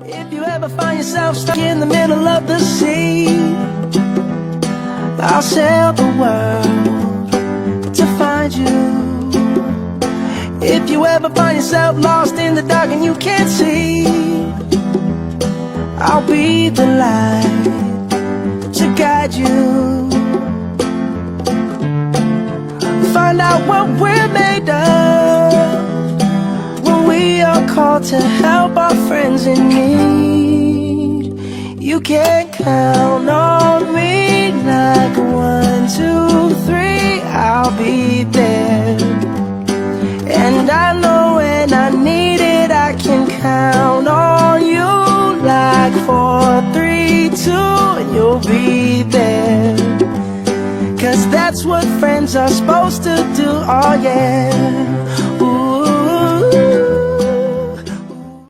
If you ever find yourself stuck in the middle of the sea, I'll sail the world to find you. If you ever find yourself lost in the dark and you can't see, I'll be the light to guide you. Find out what we're made of when we are called to help our friends in need. You can count on me like 1, 2, 3, I'll be there. And I know when I need it, I can count on you like 4, 3, 2, and you'll be there. Cause that's what friends are supposed to do, oh yeah.